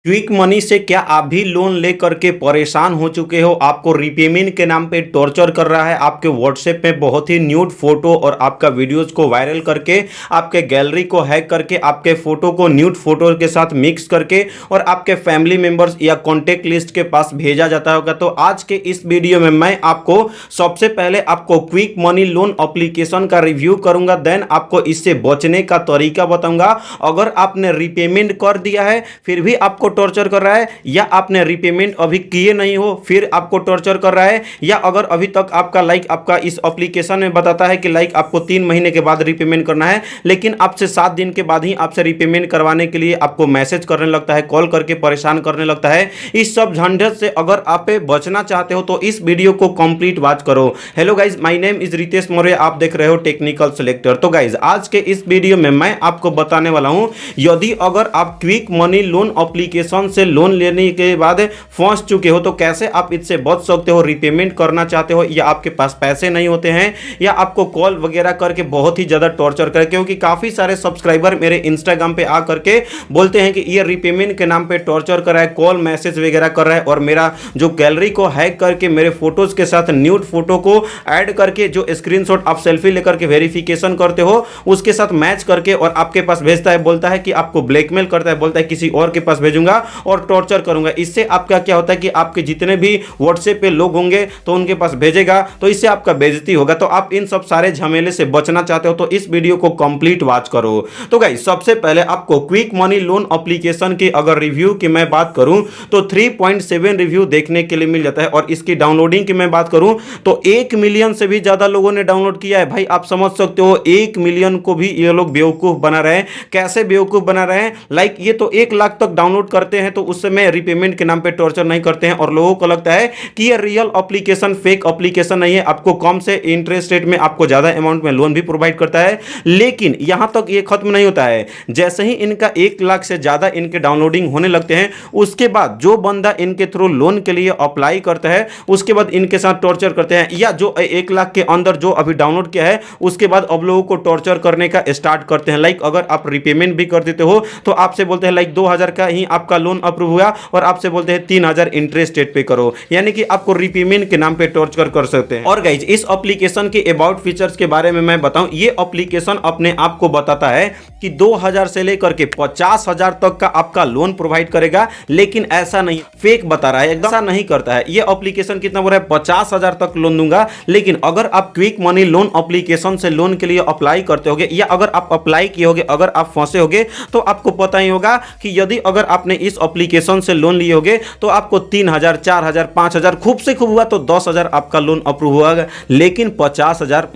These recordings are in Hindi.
क्विक मनी से क्या आप भी लोन ले करके परेशान हो चुके हो? आपको रीपेमेंट के नाम पे टॉर्चर कर रहा है। आपके व्हाट्सएप में बहुत ही न्यूड फोटो और आपका वीडियोस को वायरल करके, आपके गैलरी को हैक करके, आपके फोटो को न्यूड फोटो के साथ मिक्स करके और आपके फैमिली मेंबर्स या कॉन्टेक्ट लिस्ट के पास भेजा जाता होगा। तो आज के इस वीडियो में मैं आपको सबसे पहले आपको क्विक मनी लोन एप्लीकेशन का रिव्यू करूंगा, देन आपको इससे बचने का तरीका बताऊंगा। अगर आपने रीपेमेंट कर दिया है फिर भी आपको टॉर्चर कर रहा है, या आपने रीपेमेंट अभी किए नहीं हो फिर आपको टॉर्चर कर रहा है, या अगर अभी तक आपका इस एप्लीकेशन में बताता है कि आपको 3 महीने के बाद रीपेमेंट करना है, लेकिन आपसे 7 दिन के बाद ही आपसे रीपेमेंट करवाने के लिए आपको मैसेज करने लगता है, कॉल करके परेशान करने लगता है। इस सब झंझट से अगर आप बचना चाहते हो तो इस वीडियो को कंप्लीट वॉच करो। Hello guys, my name is Ritesh Maurya, आप देख रहे हो टेक्निकल सिलेक्टर। तो गाइज आज के इस वीडियो में मैं आपको बताने वाला हूं, यदि अगर आप क्विक मनी लोन एप्लीकेशन से लोन लेने के बाद फंस चुके हो तो कैसे आप इससे बच सकते हो। रीपेमेंट करना चाहते हो या आपके पास पैसे नहीं होते हैं, या आपको कॉल वगैरह करके बहुत ही ज्यादा टॉर्चर करे, क्योंकि काफी सारे सब्सक्राइबर मेरे इंस्टाग्राम पे आ करके बोलते हैं कि ये रीपेमेंट के नाम पे टॉर्चर कर रहा है, कॉल मैसेज वगैरह कर रहा है, और मेरा जो गैलरी को हैक करके मेरे फोटोज के साथ न्यूड फोटो को ऐड करके जो स्क्रीनशॉट आप सेल्फी लेकर के वेरिफिकेशन करते हो उसके साथ मैच करके और आपके पास भेजता है, बोलता है कि आपको ब्लैकमेल करता है, बोलता है किसी और के पास भेजूंगा और टॉर्चर करूंगा। इससे आपका क्या होता है कि आपके जितने भी व्हाट्सएप पे लोग होंगे तो उनके पास भेजेगा, तो इससे आपका बेइज्जती होगा। तो आप इन सब सारे झमेले से बचना चाहते हो तो इस वीडियो को कंप्लीट वॉच करो। तो गाइस सबसे पहले आपको क्विक मनी लोन एप्लीकेशन की अगर रिव्यू की मैं बात करूं तो 3.7 रिव्यू देखने के लिए मिल जाता है, और इसकी डाउनलोडिंग की मैं बात करूं तो 1 मिलियन से भी ज्यादा लोगों ने डाउनलोड किया है। भाई आप समझ सकते हो 1 मिलियन को भी ये लोग बेवकूफ बना रहे हैं। कैसे बेवकूफ बना रहे हैं? ये तो 1 लाख तक डाउनलोड करते हैं तो उस समय रीपेमेंट के नाम पे टॉर्चर नहीं करते हैं, और लोगों को लगता है कि ये रियल एप्लीकेशन फेक एप्लीकेशन नहीं है, आपको कम से इंटरेस्ट रेट में आपको ज्यादा अमाउंट में लोन भी प्रोवाइड करता है। लेकिन यहां तक ये खत्म नहीं होता है। जैसे ही इनका 1 लाख से ज्यादा इनके डाउनलोडिंग होने लगते हैं उसके बाद जो बंदा इनके थ्रू लोन के लिए अप्लाई करता है उसके बाद इनके साथ टॉर्चर करते हैं, या जो 1 लाख के अंदर जो अभी डाउनलोड किया है उसके बाद अब लोगों को टॉर्चर करने का स्टार्ट करते हैं। अगर आप रीपेमेंट भी कर देते हो तो आपसे बोलते हैं 2000 का ही आपका लोन अप्रूव हुआ, और आपसे बोलते हैं 3000 इंटरेस्ट रेट पे करो, यानी कि आपको रीपेमेंट के नाम पे टॉर्चर कर सकते हैं। और गाइज इस एप्लीकेशन के अबाउट फीचर्स के बारे में मैं बताऊं, ये एप्लीकेशन अपने आप को बताता है कि 2000 से लेकर के 50,000 तक का आपका लोन प्रोवाइड करेगा, लेकिन ऐसा नहीं, फेक बता रहा है, एकदम ऐसा नहीं करता है। ये एप्लीकेशन कितना बोल रहा है 50,000 तक लोन दूंगा, लेकिन अगर आप क्विक मनी लोन एप्लीकेशन से लोन के लिए अप्लाई करते होगे, या अगर आप अप्लाई किए होगे, अगर आप फंसे होगे तो आपको पता ही होगा कि यदि अगर आपने इस एप्लीकेशन से लोन लिए होगे तो आपको 3000, 4000, 5000, खूब से खूब हुआ तो 10,000 आपका लोन अप्रूव होगा, लेकिन 50,000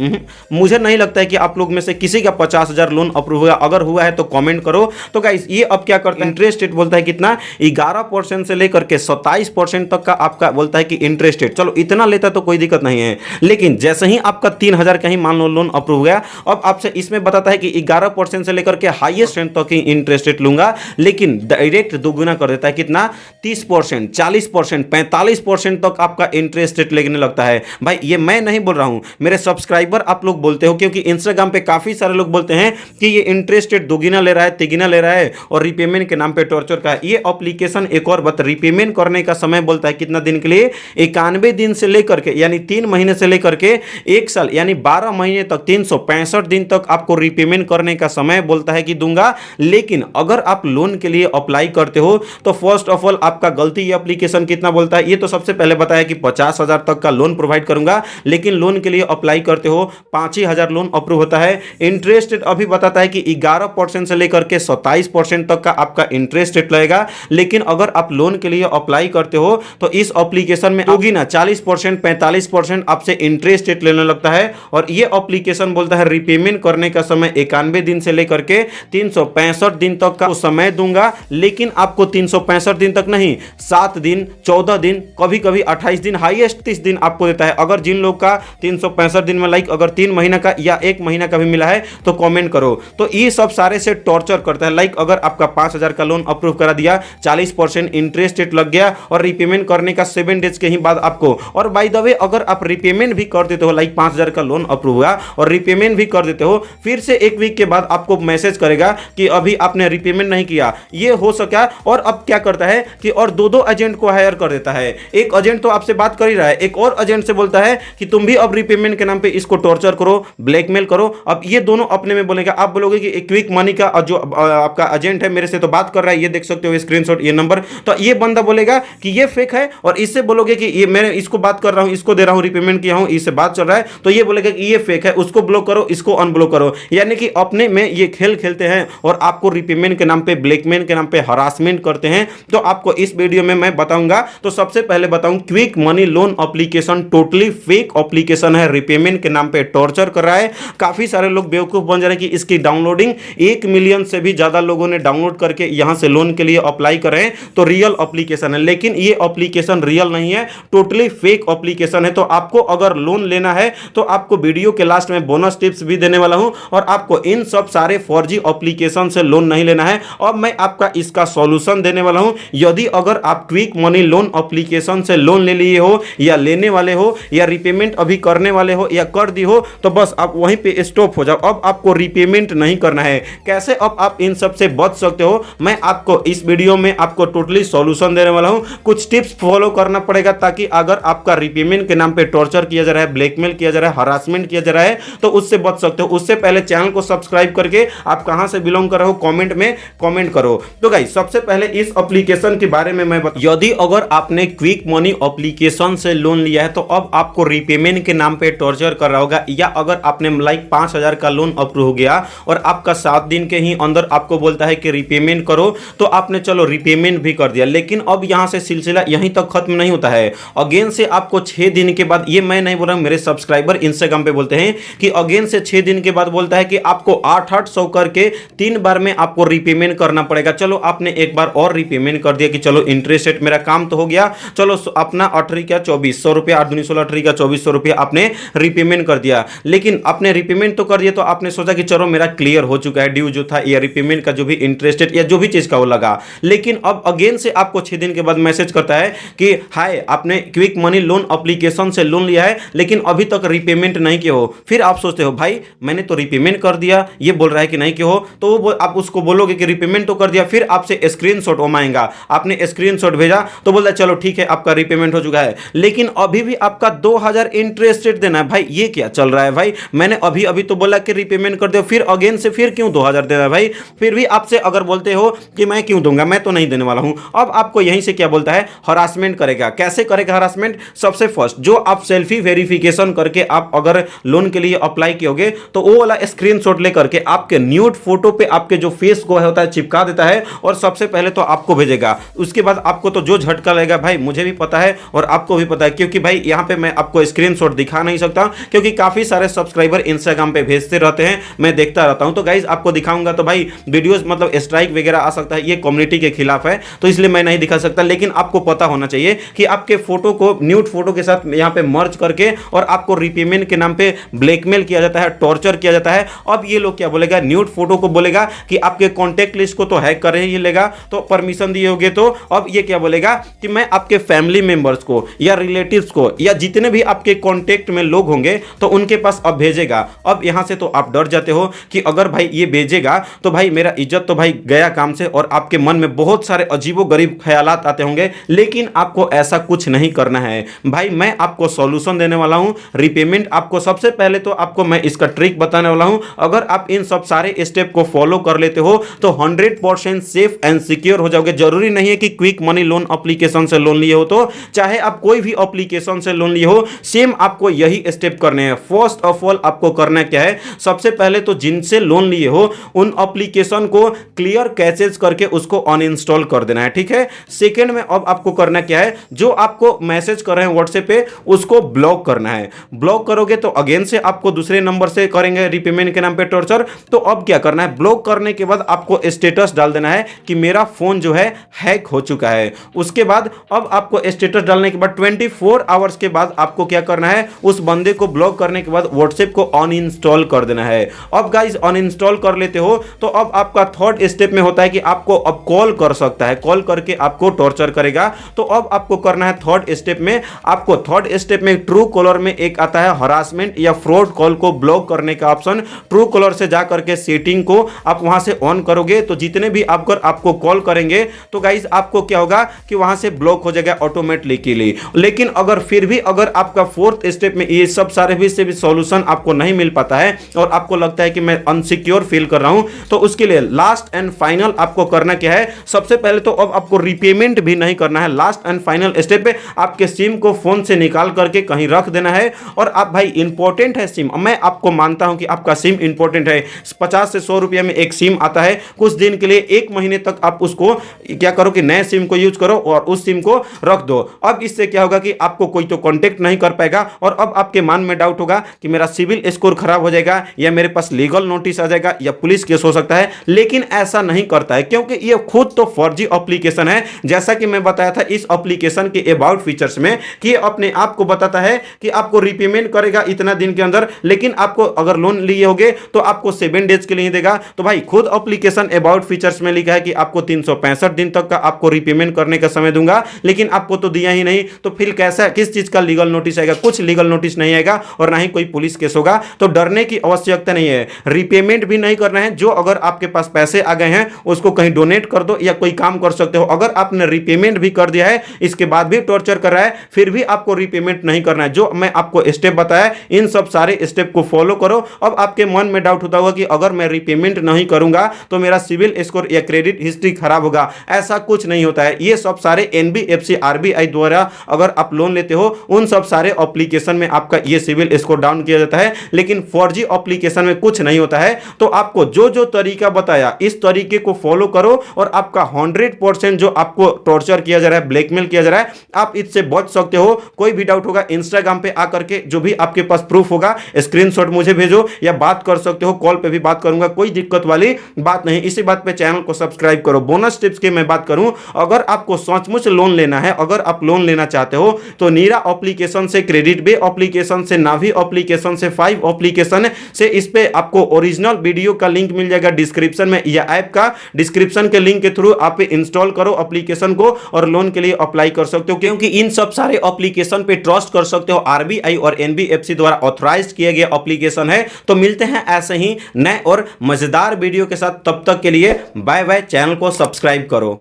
मुझे नहीं लगता है कि आप लोग में से किसी का 50,000 लोन अप्रूव हुआ। अगर हुआ है तो कमेंट करो। तो गाइस ये अब क्या करता है, इंटरेस्ट रेट बोलता है कितना, 11% से लेकर के 27% तक का आपका बोलता है कि इंटरेस्ट रेट। चलो इतना लेता तो कोई दिक्कत नहीं है, लेकिन जैसे ही आपका 3000 का ही मान लो लोन अप्रूव गया, अब आपसे इसमें बताता है कि 11% से लेकर के हाईएस्ट रेट तक की इंटरेस्ट रेट लूंगा, लेकिन डायरेक्ट दोगुना कर देता है कितना, 30%, 40%, 45% तक आपका इंटरेस्ट रेट लगने लगता है। भाई ये मैं नहीं बोल रहा हूं, मेरे सब्सक्राइबर आप लोग बोलते हो, क्योंकि इंस्टाग्राम पे काफी सारे लोग बोलते हैं कि ये इंटरेस्ट रेट दोगुना ले रहा है, तिगुना ले रहा है, और रीपेमेंट के नाम पे टॉर्चर का है। ये एप्लीकेशन एक और बात, रीपेमेंट करने का समय बोलता है कितना दिन के लिए, 91 दिन से लेकर के, यानी 3 महीने से लेकर के 1 साल, यानी 12 महीने तक, 365 दिन तक आपको रीपेमेंट करने का समय बोलता है कि दूंगा। लेकिन अगर आप लोन के लिए अप्लाई करते हो तो फर्स्ट ऑफ ऑल आपका गलती, ये एप्लीकेशन कितना बोलता है, ये तो सबसे पहले बताया कि 50,000 तक का लोन प्रोवाइड करूंगा, लेकिन लोन के लिए अप्लाई करते हो 5,000 लोन अप्रूव होता है। इंटरेस्ट रेट अभी बताता है कि 11% से लेकर के 27% तक का आपका इंटरेस्ट रेट लगेगा, लेकिन अगर आप लोन के लिए अप्लाई करते हो तो इस एप्लीकेशन में होगी ना 40%, 45% आपसे इंटरेस्ट रेट लेने लगता है। और ये एप्लीकेशन बोलता है रीपेमेंट करने का समय 91 दिन से लेकर के 365 दिन तक का समय दूंगा, लेकिन आपको 365 दिन तक नहीं, 7 दिन, 14 दिन, कभी कभी 28 दिन, हाईएस्ट 30 दिन आपको देता है। अगर जिन लोग का 365 दिन में अगर 3 महीना का या 1 महीना का भी मिला है तो कमेंट करो। तो ये सब सारे से टॉर्चर करता है। अगर आपका 5,000 का लोन अप्रूव करा दिया, 40% इंटरेस्ट रेट लग गया, और रीपेमेंट करने का 7 डेज के ही बाद आपको, और बाय द वे अगर आप रीपेमेंट भी कर देते हो, 5,000 का लोन अप्रूव हुआ और रीपेमेंट भी कर देते हो, फिर से 1 वीक के बाद आपको मैसेज करेगा कि अभी आपने रीपेमेंट नहीं किया। ये हो सका और अब क्या करता है कि और दो दो एजेंट को हायर कर देता है। एक एजेंट तो आपसे बात कर ही रहा है, एक और एजेंट से बोलता है कि तुम भी अब रीपेमेंट के नाम पे इसको टॉर्चर करो, ब्लैकमेल करो। अब ये दोनों अपने में बोलेंगे, आप बोलोगे कि क्विक मनी का जो आपका एजेंट है मेरे से तो बात कर रहा है, ये देख सकते हो स्क्रीनशॉट, ये नंबर, तो ये बंदा बोलेगा कि ये फेक है, और इससे बोलोगे कि ये मैं इसको बात कर रहा हूं, इसको दे रहा हूं, रीपेमेंट किया हूं, इससे बात चल रहा है, तो ये बोलेगा कि ये फेक है, उसको ब्लॉक करो, इसको अनब्लॉक करो। यानी कि अपने में ये खेल खेलते हैं और आपको रीपेमेंट के नाम पे, ब्लैकमेल के नाम पे हरासमेंट करते हैं। तो आपको इस वीडियो में मैं बताऊंगा। तो सबसे पहले बताऊं, quick money loan application totally fake application है, रीपेमेंट के नाम पे टॉर्चर कर रहा है। काफी सारे लोग बेवकूफ बन जा रहे हैं कि इसकी डाउनलोडिंग 1 मिलियन से भी ज्यादा लोगों ने डाउनलोड करके यहां से लोन के लिए अप्लाई कर रहे हैं, तो रियल एप्लीकेशन है। लेकिन ये एप्लीकेशन रियल नहीं है, टोटली फेक एप्लीकेशन है। तो आपको अगर लोन लेना है तो आपको वीडियो के लास्ट में बोनस टिप्स भी देने वाला हूं, और आपको इन सब सारे फर्जी एप्लीकेशन से लोन नहीं लेना है। और मैं आपका इसका सॉल्यूशन देने वाला हूं। यदि अगर आप क्विक मनी लोन एप्लीकेशन से लोन ले लिए हो, या लेने वाले हो, या रीपेमेंट अभी करने वाले हो, या कर दी हो, तो बस आप वहीं पे स्टॉप हो जाओ। अब आपको रीपेमेंट नहीं करना है। कैसे अब आप इन सब से बच सकते हो, मैं आपको इस वीडियो में आपको टोटली सॉल्यूशन देने वाला हूं। कुछ टिप्स फॉलो करना पड़ेगा, ताकि अगर आपका रीपेमेंट के नाम पे टॉर्चर किया जा रहा है, ब्लैकमेल किया जा रहा है, हरासमेंट किया जा रहा है, तो उससे बच सकते हो। उससे पहले चैनल को सब्सक्राइब करके आप कहां से बिलोंग कर रहे हो कमेंट में कमेंट करो। तो गाइस, सबसे पहले इस एप्लीकेशन के बारे में मैं बता, यदि अगर आपने क्विक मनी एप्लीकेशन से लोन लिया है तो अब आपको रीपेमेंट के नाम पे टॉर्चर कर रहा होगा, या अगर आपने लाइक 5,000 का लोन अप्रूव हो गया और आपका 7 दिन के ही अंदर आपको बोलता है कि रीपेमेंट करो, तो आपने चलो रीपेमेंट भी कर दिया। लेकिन अब यहां से सिलसिला यहीं तक खत्म नहीं होता है। अगेन से आपको 6 दिन के बाद, ये मैं नहीं बोल रहा हूं, मेरे सब्सक्राइबर इंस्टाग्राम पे बोलते हैं कि अगेन से 6 दिन के बाद बोलता है कि आपको 800 करके 3 बार में आपको रीपेमेंट करना पड़ेगा। चलो आपने एक बार और रीपेमेंट कर दिया कि चलो इंटरेस्ट रेट मेरा काम तो हो गया, चलो अपना 18 का 2400 रुपया, 8 दूनी 16, 18 का 2400 रुपया आपने रीपेमेंट कर दिया। लेकिन आपने रीपेमेंट तो कर दिया, तो आपने सोचा कि चलो मेरा क्लियर हो चुका है, ड्यू जो था या रीपेमेंट का जो भी इंटरेस्ट रेट या जो भी चीज का वो लगा। लेकिन अब अगेन से आपको 6 दिन के बाद मैसेज करता है कि हाय, आपने क्विक मनी लोन एप्लीकेशन से लोन लिया है लेकिन अभी तक रीपेमेंट नहीं किया हो। फिर आप सोचते हो भाई मैंने तो रीपेमेंट कर दिया, ये बोल रहा है कि नहीं किया हो, तो आप उसको बोलोगे कि रीपेमेंट तो कर दिया। फिर आपसे स्क्रीनशॉट मांगेगा, आपने स्क्रीनशॉट भेजा तो बोलता है चलो ठीक है आपका रीपेमेंट हो चुका है, लेकिन अभी भी आपका 2000 इंटरेस्ट रेट देना है। भाई ये क्या चल रहा है भाई, मैंने अभी अभी तो बोला कि रीपेमेंट कर दो, फिर अगेन से फिर क्यों 2000 देना है भाई। फिर भी आपसे अगर बोलते हो कि मैं क्यों दूंगा, मैं तो नहीं देने वाला हूं। अब आपको यहीं से क्या बोलता है, हरासमेंट करेगा। कैसे करेगा हरासमेंट? सबसे फर्स्ट जो आप सेल्फी वेरिफिकेशन करके आप अगर लोन के लिए अप्लाई कियोगे तो वो वाला स्क्रीनशॉट लेकर के आपके न्यूड फोटो पे आपके जो फेस को होता है चिपका देता है, और सबसे पहले तो आपको भेजेगा। उसके बाद आपको तो जो झटका लगेगा भाई मुझे भी पता है और आपको भी पता है, क्योंकि भाई यहां पे मैं आपको स्क्रीनशॉट दिखा नहीं सकता क्योंकि काफी सारे सब्सक्राइबर इंस्टाग्राम पे भेजते रहते हैं, मैं देखता रहता हूं। तो गाइज आपको दिखाऊंगा तो भाई वीडियोस मतलब स्ट्राइक वगैरह आ सकता है, ये कम्युनिटी के खिलाफ है, तो इसलिए मैं नहीं दिखा सकता। लेकिन आपको पता होना चाहिए कि आपके फोटो को न्यूड फोटो के साथ यहां पे मर्ज करके और आपको रीपेमेंट के नाम पे ब्लैकमेल किया जाता है, टॉर्चर किया जाता है। अब ये लोग क्या बोलेगा, न्यूड फोटो को बोलेगा कि आपके कॉन्टैक्ट लिस्ट को तो हैक कर ही लेगा, तो परमिशन दिए होगे। तो अब ये क्या बोलेगा कि मैं आपके फैमिली मेंबर्स को या रिलेटिव्स को या जितने भी आपके कॉन्टैक्ट में लोग होंगे तो उनके पास अब भेजेगा। अब यहां से तो आप डर जाते हो कि अगर भाई ये भेजेगा तो भाई मेरा इज्जत तो भाई गया काम से, और आपके मन में बहुत सारे अजीबोगरीब ख्यालात आते होंगे। लेकिन आपको ऐसा कुछ नहीं करना है भाई, मैं आपको सॉल्यूशन देने वाला हूं। रीपेमेंट आपको सबसे पहले तो आपको मैं इसका ट्रिक बताने वाला हूं। अगर आप इन सब सारे स्टेप को फॉलो कर लेते हो तो 100% सेफ एंड सिक्योर हो जाओगे। जरूरी नहीं है कि क्विक मनी लोन एप्लीकेशन से लोन लिए हो, तो चाहे आप कोई भी एप्लीकेशन से लोन लिए हो, सेम आपको यही स्टेप करने हैं। फर्स्ट ऑफ ऑल आपको करना क्या है, सबसे पहले तो जिनसे लोन लिए हो उन एप्लीकेशन को क्लियर कैचेज करके उसको अनइंस्टॉल कर देना है, ठीक है। सेकंड में अब आपको करना क्या है, जो आपको मैसेज कर रहे हैं व्हाट्सएप पे उसको ब्लॉक करना है। ब्लॉक करोगे तो अगेन से आपको दूसरे नंबर से करेंगे रीपेमेंट के नाम पे टॉर्चर। तो अब क्या करना है, ब्लॉक करने के बाद आपको स्टेटस डाल देना है कि मेरा फोन जो है हैक हो चुका है। उसके बाद अब आपको स्टेटस डालने के बाद 24 आवर्स के बाद आपको क्या करना है, उस बंदे को ब्लॉक करने के बाद व्हाट्सएप को अनइंस्टॉल कर देना है। अब गाइस अनइंस्टॉल कर लेते हो तो अब आपका थर्ड स्टेप में होता है कि आपको अब कॉल कर सकता है, कॉल करके आपको टॉर्चर करेगा। तो अब आपको करना है थर्ड स्टेप में, आपको थर्ड स्टेप में ट्रू कॉलर में एक आता है हरासमेंट या फ्रॉड कॉल को ब्लॉक करने का ऑप्शन। ट्रू कॉलर से जाकर के सेटिंग को आप वहां से ऑन करोगे तो जितने भी आपको कॉल करेंगे तो गाइज आपको क्या होगा कि वहां से ब्लॉक हो जाएगा ऑटोमेटिकली। लेकिन अगर फिर भी अगर आपका फोर्थ स्टेप में ये सब सारे भी से भी सॉल्यूशन आपको नहीं मिल पाता है और आपको लगता है कि मैं अनसिक्योर फील कर रहा हूं, तो उसके लिए लास्ट एंड फाइनल आपको करना क्या है, सबसे पहले तो अब आपको रिपेमेंट भी नहीं करना है। लास्ट एंड फाइनल स्टेप पे आपके सिम को फोन से निकाल करके कहीं रख देना है। और आप भाई इंपॉर्टेंट है सिम, मैं आपको मानता हूं कि आपका सिम इंपॉर्टेंट है, 50 से 100 रुपये में एक सिम आता है, कुछ दिन के लिए 1 महीने तक आप उसको क्या करो कि नए सिम को यूज करो और उस सिम को रख दो। अब इससे क्या होगा कि आपको कोई तो कांटेक्ट नहीं कर पाएगा और अब आपके मन में डाउट होगा कि मेरा सिविल स्कोर खराब हो जाएगा या मेरे पास लीगल नोटिस आ जाएगा या पुलिस केस हो सकता है। लेकिन ऐसा नहीं करता है क्योंकि ये खुद तो फर्जी एप्लीकेशन है। जैसा कि मैं बताया था इस एप्लीकेशन के अबाउट फीचर्स में कि अपने आप को बताता है कि आपको रिपेमेंट करेगा इतना दिन के अंदर, लेकिन आपको अगर लोन लिए होगे तो आपको 7 डेज के लिए देगा। तो भाई खुद एप्लीकेशन अबाउट फीचर्स में लिखा है कि आपको 365 दिन तक का आपको रिपेमेंट करने का समय दूंगा, लेकिन आपको तो दिया ही नहीं। तो फिर कैसा किस चीज का लीगल नोटिस आएगा? कुछ लीगल नोटिस नहीं आएगा और ना ही कोई पुलिस केस होगा। तो डरने की आवश्यकता नहीं है, रिपेमेंट भी नहीं करना है। जो अगर आपके पास पैसे आ गए हैं उसको कहीं डोनेट कर दो या कोई काम कर सकते हो। अगर आपने रिपेमेंट भी कर दिया है, इसके बाद भी टॉर्चर कर रहा है, फिर भी आपको रिपेमेंट नहीं करना है। जो मैं आपको स्टेप बताया इन सब सारे स्टेप को फॉलो करो। अब आपके मन में डाउट होता होगा कि अगर मैं रिपेमेंट नहीं करूंगा तो मेरा सिविल स्कोर या क्रेडिट हिस्ट्री खराब होगा। ऐसा कुछ नहीं होता है। ये सब सारे एनबीएफसी आरबीआई द्वारा अगर आप लोन लेते हो उन सब सारे एप्लीकेशन में आपका ये सिविल स्कोर डाउन किया जाता है, लेकिन फर्जी एप्लीकेशन में कुछ नहीं होता है। तो आपको जो जो तरीका बताया इस तरीके को फॉलो करो और आपका 100% जो आपको टॉर्चर किया जा रहा है, ब्लैकमेल किया जा रहा है, आप इससे बच सकते हो। कोई भी डाउट होगा इंस्टाग्राम पे आकर के जो भी आपके पास प्रूफ होगा स्क्रीनशॉट मुझे भेजो या बात कर सकते हो, कॉल पे भी बात करूंगा, कोई दिक्कत वाली बात नहीं। इसी बात पे चैनल को सब्सक्राइब करो। बोनस टिप्स की मैं बात करूं, अगर आपको सचमुच लोन लेना है, अगर आप लोन लेना चाहते हो तो नीरा एप्लीकेशन से, क्रेडिट बे एप्लीकेशन से, नावी एप्लीकेशन से, 5 एप्लीकेशन से इस पे आपको ओरिजिनल वीडियो का लिंक मिल जाएगा डिस्क्रिप्शन में, या ऐप का डिस्क्रिप्शन के लिंक के थ्रू आप इंस्टॉल करो एप्लीकेशन को और लोन के लिए अप्लाई कर सकते हो। क्योंकि इन सब सारे एप्लीकेशन पे ट्रस्ट कर सकते हो, आरबीआई और एनबीएफसी द्वारा ऑथराइज्ड किया गया एप्लीकेशन है। तो मिलते हैं ऐसे ही नए और मजेदार वीडियो के साथ, तब तक के लिए बाय बाय। चैनल को सब्सक्राइब करो।